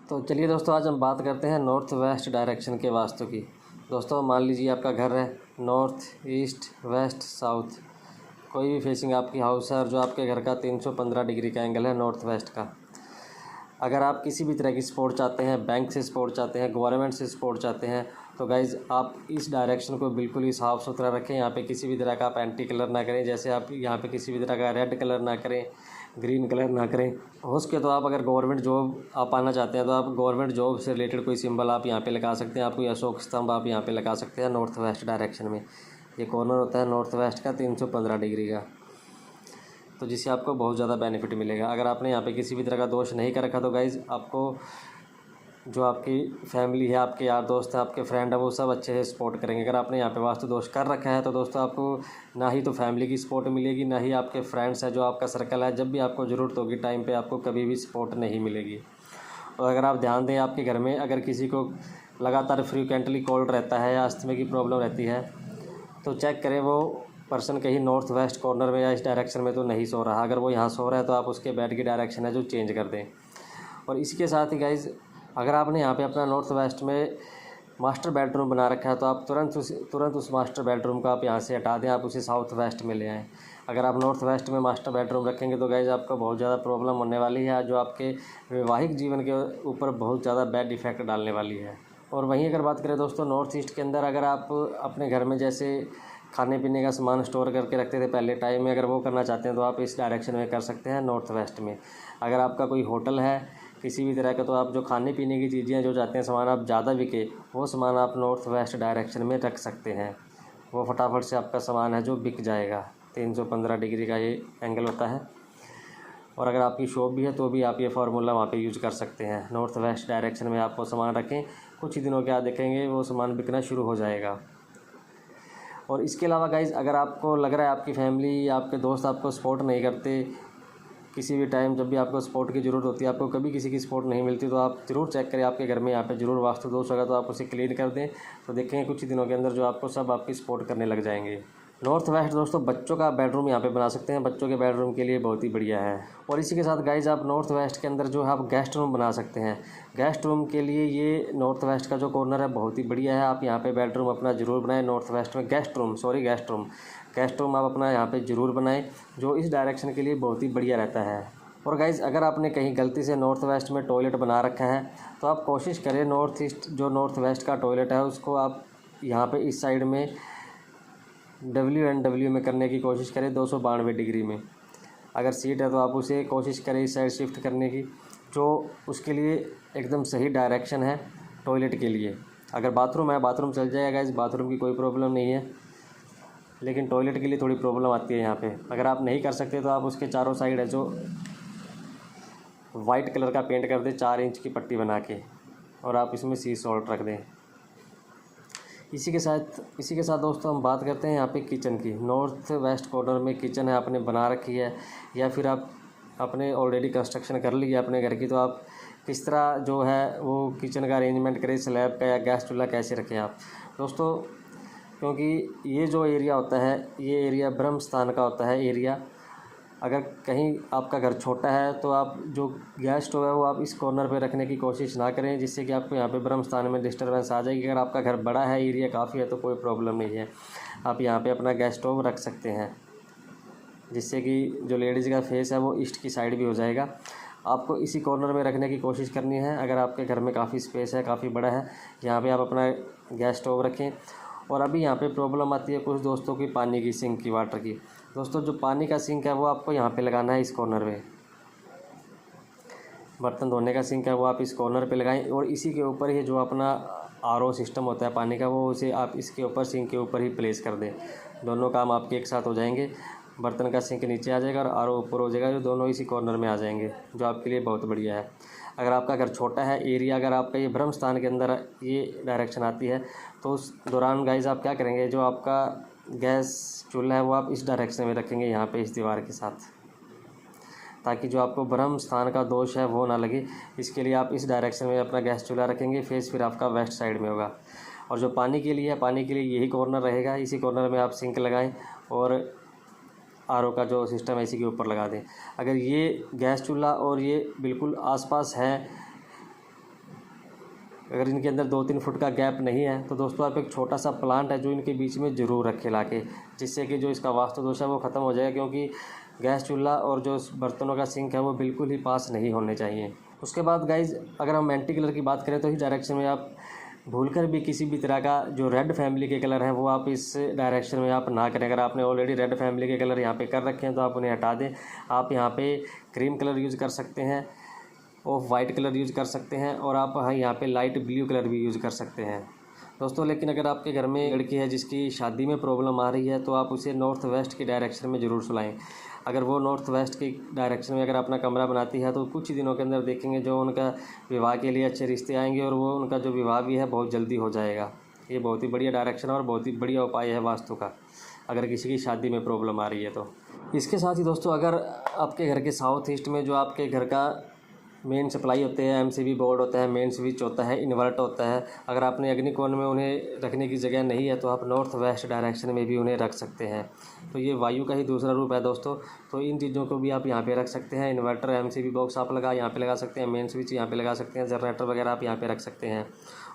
तो चलिए दोस्तों, आज हम बात करते हैं नॉर्थ वेस्ट डायरेक्शन के वास्तु की। दोस्तों मान लीजिए आपका घर है नॉर्थ, ईस्ट, वेस्ट, साउथ, कोई भी फेसिंग आपकी हाउस है और जो आपके घर का 315 डिग्री का एंगल है नॉर्थ वेस्ट का। अगर आप किसी भी तरह की सपोर्ट चाहते हैं, बैंक से सपोर्ट चाहते हैं, गवर्नमेंट से सपोर्ट चाहते हैं, तो गाइज़ आप इस डायरेक्शन को बिल्कुल ही साफ़ सुथरा रखें। यहाँ पे किसी भी तरह का आप एंटी कलर ना करें, जैसे आप यहाँ पे किसी भी तरह का रेड कलर ना करें, ग्रीन कलर ना करें। हो सके तो आप अगर गवर्नमेंट जॉब आप पाना चाहते हैं तो आप गवर्नमेंट जॉब से रिलेटेड कोई सिंबल आप यहाँ पे लगा सकते हैं। आप कोई अशोक स्तंभ आप यहाँ पे लगा सकते हैं नॉर्थ वेस्ट डायरेक्शन में। ये कॉर्नर होता है नॉर्थ वेस्ट का 315 डिग्री का, तो जिससे आपको बहुत ज़्यादा बेनिफिट मिलेगा। अगर आपने यहाँ पे किसी भी तरह का दोष नहीं कर रखा तो गाइज़ आपको जो आपकी फैमिली है, आपके यार दोस्त हैं, आपके फ्रेंड है, वो सब अच्छे से सपोर्ट करेंगे। अगर आपने यहाँ पे वास्तु दोष कर रखा है तो दोस्तों आपको ना ही तो फैमिली की सपोर्ट मिलेगी, ना ही आपके फ्रेंड्स हैं, जो आपका सर्कल है, जब भी आपको ज़रूरत होगी टाइम पे आपको कभी भी सपोर्ट नहीं मिलेगी। और अगर आप ध्यान दें, आपके घर में अगर किसी को लगातार फ्रीक्वेंटली कोल्ड रहता है या अस्थमा की प्रॉब्लम रहती है तो चेक करें वो पर्सन कहीं नॉर्थ वेस्ट कॉर्नर में या इस डायरेक्शन में तो नहीं सो रहा। अगर वो यहाँ सो रहा है तो आप उसके बेड की डायरेक्शन है जो चेंज कर दें। और इसके साथ ही गाइज़, अगर आपने यहाँ पे अपना नॉर्थ वेस्ट में मास्टर बेडरूम बना रखा है तो आप तुरंत उस मास्टर बेडरूम को आप यहाँ से हटा दें, आप उसे साउथ वेस्ट में ले आएँ। अगर आप नॉर्थ वेस्ट में मास्टर बेडरूम रखेंगे तो गाइज़ आपको बहुत ज़्यादा प्रॉब्लम होने वाली है, जो आपके वैवाहिक जीवन के ऊपर बहुत ज़्यादा बैड इफ़ेक्ट डालने वाली है। और वहीं अगर बात करें दोस्तों नॉर्थ ईस्ट के अंदर, अगर आप अपने घर में जैसे खाने पीने का सामान स्टोर करके रखते थे पहले टाइम में, अगर वो करना चाहते हैं तो आप इस डायरेक्शन में कर सकते हैं नॉर्थ वेस्ट में। अगर आपका कोई होटल है किसी भी तरह का, तो आप जो खाने पीने की चीज़ें जो चाहते हैं सामान आप ज़्यादा बिके, वो सामान आप नॉर्थ वेस्ट डायरेक्शन में रख सकते हैं। वो फटाफट से आपका सामान है जो बिक जाएगा। 315 डिग्री का ये एंगल होता है। और अगर आपकी शॉप भी है तो भी आप ये फार्मूला वहाँ पे यूज़ कर सकते हैं। नॉर्थ वेस्ट डायरेक्शन में आप वो सामान रखें, कुछ ही दिनों के बाद देखेंगे वो सामान बिकना शुरू हो जाएगा। और इसके अलावा गाइज़, अगर आपको लग रहा है आपकी फैमिली या आपके दोस्त आपको सपोर्ट नहीं करते, किसी भी टाइम जब भी आपको सपोर्ट की ज़रूरत होती है आपको कभी किसी की सपोर्ट नहीं मिलती, तो आप ज़रूर चेक करें आपके घर में यहाँ पे ज़रूर वास्तु दोष होगा, तो आप उसे क्लीन कर दें। तो देखेंगे कुछ ही दिनों के अंदर जो आपको सब आपकी सपोर्ट करने लग जाएंगे। नॉर्थ वेस्ट दोस्तों बच्चों का बेडरूम यहाँ पे बना सकते हैं, बच्चों के बेडरूम के लिए बहुत ही बढ़िया है। और इसी के साथ गाइज आप नॉर्थ वेस्ट के अंदर जो है आप गेस्ट रूम बना सकते हैं। गेस्ट रूम के लिए ये नॉर्थ वेस्ट का जो कॉर्नर है बहुत ही बढ़िया है। आप यहाँ पे बेडरूम अपना ज़रूर बनाएं नॉर्थ वेस्ट में। गेस्ट रूम आप अपना यहाँ पे ज़रूर बनाएं, जो इस डायरेक्शन के लिए बहुत ही बढ़िया रहता है। और गाइज़ अगर आपने कहीं गलती से नॉर्थ वेस्ट में टॉयलेट बना रखा है तो आप कोशिश करें नॉर्थ वेस्ट का टॉयलेट है उसको आप यहाँ पे इस साइड में WNW में करने की कोशिश करें, 292 डिग्री में। अगर सीट है तो आप उसे कोशिश करें इस साइड शिफ्ट करने की, जो उसके लिए एकदम सही डायरेक्शन है टॉयलेट के लिए। अगर बाथरूम है, बाथरूम चल जाएगा, इस बाथरूम की कोई प्रॉब्लम नहीं है, लेकिन टॉयलेट के लिए थोड़ी प्रॉब्लम आती है यहाँ पे। अगर आप नहीं कर सकते तो आप उसके चारों साइड है जो वाइट कलर का पेंट कर दें 4 इंच की पट्टी बना के, और आप इसमें सी सॉल्ट रख दें। इसी के साथ दोस्तों हम बात करते हैं यहाँ पे किचन की। नॉर्थ वेस्ट कॉर्नर में किचन है, आपने बना रखी है या फिर आप अपने ऑलरेडी कंस्ट्रक्शन कर ली है अपने घर की, तो आप किस तरह जो है वो किचन का अरेंजमेंट करें, स्लैब का या गैस चूल्हा कैसे रखें आप दोस्तों। क्योंकि ये जो एरिया होता है ये एरिया ब्रह्म स्थान का होता है एरिया। अगर कहीं आपका घर छोटा है तो आप जो गैस स्टोव है वो आप इस कॉर्नर पे रखने की कोशिश ना करें, जिससे कि आपको यहाँ पे ब्रह्म स्थान में डिस्टर्बेंस आ जाएगी। अगर आपका घर बड़ा है, एरिया काफ़ी है, तो कोई प्रॉब्लम नहीं है, आप यहाँ पे अपना गैस स्टोव रख सकते हैं, जिससे कि जो लेडीज़ का फेस है वो ईस्ट की साइड भी हो जाएगा। आपको इसी कॉर्नर में रखने की कोशिश करनी है। अगर आपके घर में काफ़ी स्पेस है, काफ़ी बड़ा है, यहाँ पर आप अपना गैस स्टोव रखें। और अभी यहाँ पे प्रॉब्लम आती है कुछ दोस्तों की पानी की, सिंक की, वाटर की। दोस्तों जो पानी का सिंक है वो आपको यहाँ पे लगाना है इस कॉर्नर पे। बर्तन धोने का सिंक है वो आप इस कॉर्नर पे लगाएं, और इसी के ऊपर ही जो अपना RO सिस्टम होता है पानी का, वो उसे आप इसके ऊपर सिंक के ऊपर ही प्लेस कर दें। दोनों काम आपके एक साथ हो जाएंगे। बर्तन का सिंक नीचे आ जाएगा और RO ऊपर हो जाएगा, जो दोनों इसी कॉर्नर में आ जाएंगे, जो आपके लिए बहुत बढ़िया है। अगर आपका घर छोटा है एरिया, अगर आपका ये ब्रह्म स्थान के अंदर ये डायरेक्शन आती है, तो उस दौरान गाइज आप क्या करेंगे, जो आपका गैस चूल्हा है वो आप इस डायरेक्शन में रखेंगे यहाँ पे इस दीवार के साथ, ताकि जो आपको ब्रह्म स्थान का दोष है वो ना लगे। इसके लिए आप इस डायरेक्शन में अपना गैस चूल्हा रखेंगे, फेस फिर आपका वेस्ट साइड में होगा। और जो पानी के लिए है, पानी के लिए यही कॉर्नर रहेगा, इसी कॉर्नर में आप सिंक लगाएं और RO का जो सिस्टम है इसी के ऊपर लगा दें। अगर ये गैस चूल्हा और ये बिल्कुल आसपास है अगर इनके अंदर 2-3 फुट का गैप नहीं है तो दोस्तों आप एक छोटा सा प्लांट है जो इनके बीच में ज़रूर रखें लाके, जिससे कि जो इसका वास्तु दोष है वो ख़त्म हो जाएगा, क्योंकि गैस चूल्हा और जो बर्तनों का सिंक है वो बिल्कुल ही पास नहीं होने चाहिए। उसके बाद गाइज़ अगर हम एंटी कलर की बात करें तो इस डायरेक्शन में आप भूलकर भी किसी भी तरह का जो रेड फैमिली के कलर हैं वो आप इस डायरेक्शन में आप ना करें। अगर आपने ऑलरेडी रेड फैमिली के कलर यहाँ पे कर रखे हैं तो आप उन्हें हटा दें। आप यहाँ पे क्रीम कलर यूज़ कर सकते हैं, ऑफ वाइट कलर यूज़ कर सकते हैं, और आप यहाँ पे लाइट ब्लू कलर भी यूज़ कर सकते हैं दोस्तों। लेकिन अगर आपके घर में लड़की है जिसकी शादी में प्रॉब्लम आ रही है तो आप उसे नॉर्थ वेस्ट की डायरेक्शन में ज़रूर सुलाएं। अगर वो नॉर्थ वेस्ट की डायरेक्शन में अगर अपना कमरा बनाती है तो कुछ ही दिनों के अंदर देखेंगे जो उनका विवाह के लिए अच्छे रिश्ते आएंगे और वो उनका जो विवाह भी है बहुत जल्दी हो जाएगा। ये बहुत ही बढ़िया डायरेक्शन और बहुत ही बढ़िया उपाय है वास्तु का, अगर किसी की शादी में प्रॉब्लम आ रही है तो। इसके साथ ही दोस्तों अगर आपके घर के साउथ ईस्ट में जो आपके घर का मेन सप्लाई होते हैं, एमसीबी बोर्ड होता है, मेन स्विच होता है, इन्वर्टर होता है, अगर आपने अग्निकोण में उन्हें रखने की जगह नहीं है तो आप नॉर्थ वेस्ट डायरेक्शन में भी उन्हें रख सकते हैं। तो ये वायु का ही दूसरा रूप है दोस्तों। तो इन चीज़ों को भी आप यहाँ पे रख सकते हैं। इन्वर्टर, एमसीबी बॉक्स आप यहाँ पे लगा सकते हैं, मेन स्विच यहाँ पे लगा सकते हैं, जनरेटर वगैरह आप यहाँ पे रख सकते हैं।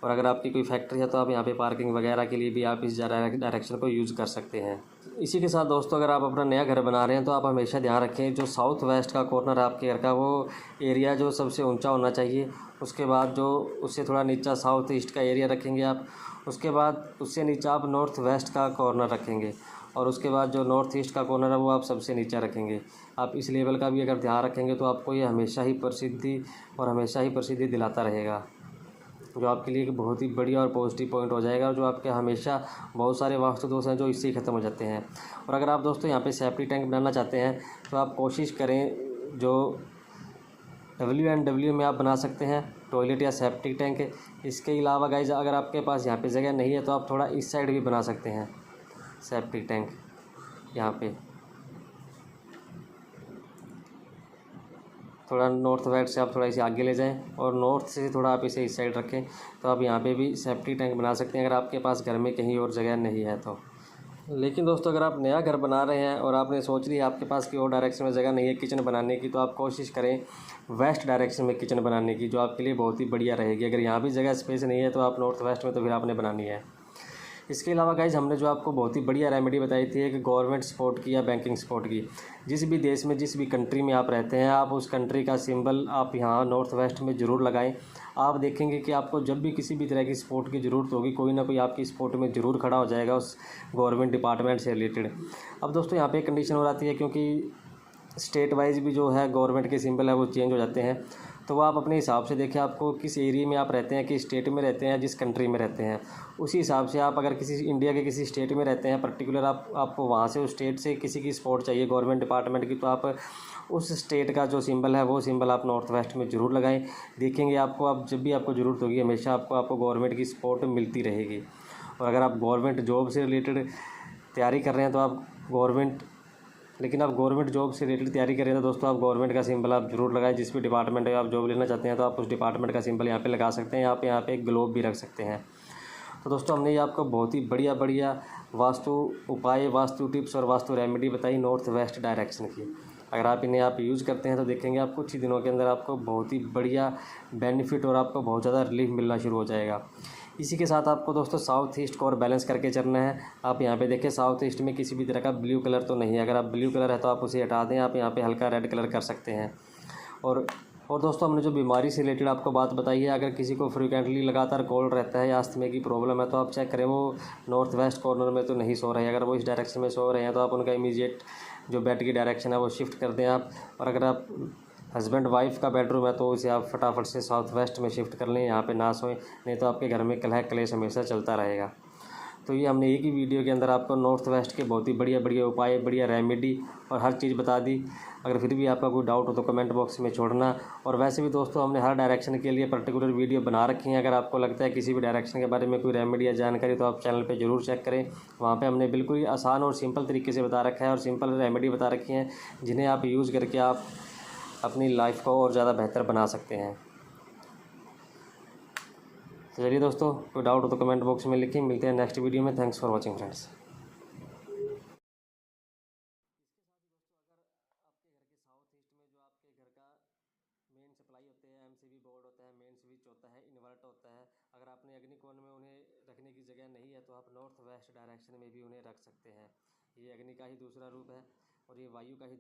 और अगर आपकी कोई फैक्ट्री है तो आप यहाँ पे पार्किंग वगैरह के लिए भी आप इस डायरेक्शन को यूज़ कर सकते हैं। इसी के साथ दोस्तों अगर आप अपना नया घर बना रहे हैं तो आप हमेशा ध्यान रखें जो साउथ वेस्ट का कॉर्नर है आपके घर का वो एरिया जो सबसे ऊंचा होना चाहिए। उसके बाद जो उससे थोड़ा नीचा साउथ ईस्ट का एरिया रखेंगे आप। उसके बाद उससे नीचा आप नॉर्थ वेस्ट का कॉर्नर रखेंगे, और उसके बाद जो नॉर्थ ईस्ट का कॉर्नर है वो आप सबसे नीचा रखेंगे। आप इस लेवल का भी अगर ध्यान रखेंगे तो आपको ये हमेशा ही प्रसिद्धि दिलाता रहेगा, जो आपके लिए एक बहुत ही बढ़िया और पॉजिटिव पॉइंट हो जाएगा, और जो आपके हमेशा बहुत सारे वास्तु दोष हैं जो इससे ही ख़त्म हो जाते हैं। और अगर आप दोस्तों यहाँ पे सेफ्टी टैंक बनाना चाहते हैं तो आप कोशिश करें जो WNW में आप बना सकते हैं, टॉयलेट या सेफ्टी टैंक। इसके अलावा गाइज अगर आपके पास यहाँ पे जगह नहीं है तो आप थोड़ा इस साइड भी बना सकते हैं सेफ्टी टैंक। यहाँ पे थोड़ा नॉर्थ वेस्ट से आप थोड़ा इसे आगे ले जाएं और नॉर्थ से थोड़ा आप इसे इस साइड रखें, तो आप यहाँ पे भी सेफ्टी टैंक बना सकते हैं अगर आपके पास घर में कहीं और जगह नहीं है तो। लेकिन दोस्तों अगर आप नया घर बना रहे हैं और आपने सोच लिया आपके पास की और डायरेक्शन में जगह नहीं है किचन बनाने की, तो आप कोशिश करें वेस्ट डायरेक्शन में किचन बनाने की, जो आपके लिए बहुत ही बढ़िया रहेगी। अगर यहाँ भी जगह स्पेस नहीं है तो आप नॉर्थ वेस्ट में तो फिर आपने बनानी है। इसके अलावा गाइज हमने जो आपको बहुत ही बढ़िया रेमेडी बताई थी एक गवर्नमेंट सपोर्ट की या बैंकिंग सपोर्ट की। जिस भी देश में जिस भी कंट्री में आप रहते हैं आप उस कंट्री का सिंबल आप यहाँ नॉर्थ वेस्ट में ज़रूर लगाएं। आप देखेंगे कि आपको जब भी किसी भी तरह की सपोर्ट की ज़रूरत होगी कोई ना कोई आपकी सपोर्ट में ज़रूर खड़ा हो जाएगा उस गवर्नमेंट डिपार्टमेंट से रिलेटेड। अब दोस्तों यहाँ पे एक कंडीशन हो जाती है क्योंकि स्टेट वाइज भी जो है गवर्नमेंट के सिंबल है वो चेंज हो जाते हैं, तो वो आप अपने हिसाब से देखें आपको किस एरिया में आप रहते हैं, किस स्टेट में रहते हैं, जिस कंट्री में रहते हैं उसी हिसाब से आप अगर किसी इंडिया के किसी स्टेट में रहते हैं पर्टिकुलर आपको वहाँ से उस स्टेट से किसी की सपोर्ट चाहिए गवर्नमेंट डिपार्टमेंट की, तो आप उस स्टेट का जो सिंबल है वो सिंबल आप नॉर्थ वेस्ट में ज़रूर लगाएं। देखेंगे आपको आप जब भी आपको ज़रूरत होगी हमेशा आपको गवर्नमेंट की सपोर्ट मिलती रहेगी। और अगर आप गवर्नमेंट जॉब से रिलेटेड तैयारी कर रहे हैं तो आप गवर्नमेंट जॉब से रिलेटेड तैयारी करें तो दोस्तों आप गवर्नमेंट का सिंबल आप जरूर लगाएं। जिस भी डिपार्टमेंट में आप जॉब लेना चाहते हैं तो आप उस डिपार्टमेंट का सिंबल यहाँ पे लगा सकते हैं। यहाँ पे एक ग्लोब भी रख सकते हैं। तो दोस्तों हमने ये आपको बहुत ही बढ़िया वास्तु उपाय, वास्तु टिप्स और वास्तु रेमेडी बताई नॉर्थ वेस्ट डायरेक्शन की। अगर आप इन्हें आप यूज़ करते हैं तो देखेंगे आप कुछ ही दिनों के अंदर आपको बहुत ही बढ़िया बेनिफिट और आपको बहुत ज़्यादा रिलीफ मिलना शुरू हो जाएगा। इसी के साथ आपको दोस्तों साउथ ईस्ट को और बैलेंस करके चलना है। आप यहाँ पे देखें साउथ ईस्ट में किसी भी तरह का ब्लू कलर तो नहीं है, अगर आप ब्लू कलर है तो आप उसे हटा दें, आप यहाँ पे हल्का रेड कलर कर सकते हैं। और दोस्तों हमने जो बीमारी से रिलेटेड आपको बात बताई है, अगर किसी को फ्रिक्वेंटली लगातार कोल्ड रहता है या अस्थमे की प्रॉब्लम है तो आप चेक करें वो नॉर्थ वेस्ट कॉर्नर में तो नहीं सो रहे हैं। अगर वो इस डायरेक्शन में सो रहे हैं तो आप उनका इमीडिएट जो बेड की डायरेक्शन है वो शिफ्ट कर दें आप। और अगर आप हस्बैंड वाइफ का बेडरूम है तो उसे आप फटाफट से साउथ वेस्ट में शिफ्ट कर लें, यहाँ पे ना सोएं, नहीं तो आपके घर में कलह क्लेश हमेशा चलता रहेगा। तो ये हमने एक ही वीडियो के अंदर आपको नॉर्थ वेस्ट के बहुत ही बढ़िया उपाय, बढ़िया रेमेडी और हर चीज़ बता दी। अगर फिर भी आपका कोई डाउट हो तो कमेंट बॉक्स में छोड़ना। और वैसे भी दोस्तों हमने हर डायरेक्शन के लिए पर्टिकुलर वीडियो बना रखी हैं। अगर आपको लगता है किसी भी डायरेक्शन के बारे में कोई रेमेडी या जानकारी तो आप चैनल पे ज़रूर चेक करें। वहाँ पे हमने बिल्कुल ही आसान और सिंपल तरीके से बता रखा है और सिंपल रेमेडी बता रखी हैं जिन्हें आप यूज़ करके आप अपनी लाइफ को और ज़्यादा बेहतर बना सकते हैं। तो चलिए दोस्तों कोई डाउट हो तो कमेंट बॉक्स में लिखें। मिलते हैं नेक्स्ट वीडियो में। Thanks for watching friends. Main supply होते हैं, एमसीबी बोर्ड होता है, मेन स्विच होता है, इन्वर्टर होता है, अग्निकोण में उन्हें रखने की जगह नहीं है तो आप नॉर्थ वेस्ट डायरेक्शन में भी उन्हें रख सकते हैं। ये अग्नि का ही दूसरा रूप है और ये वायु का ही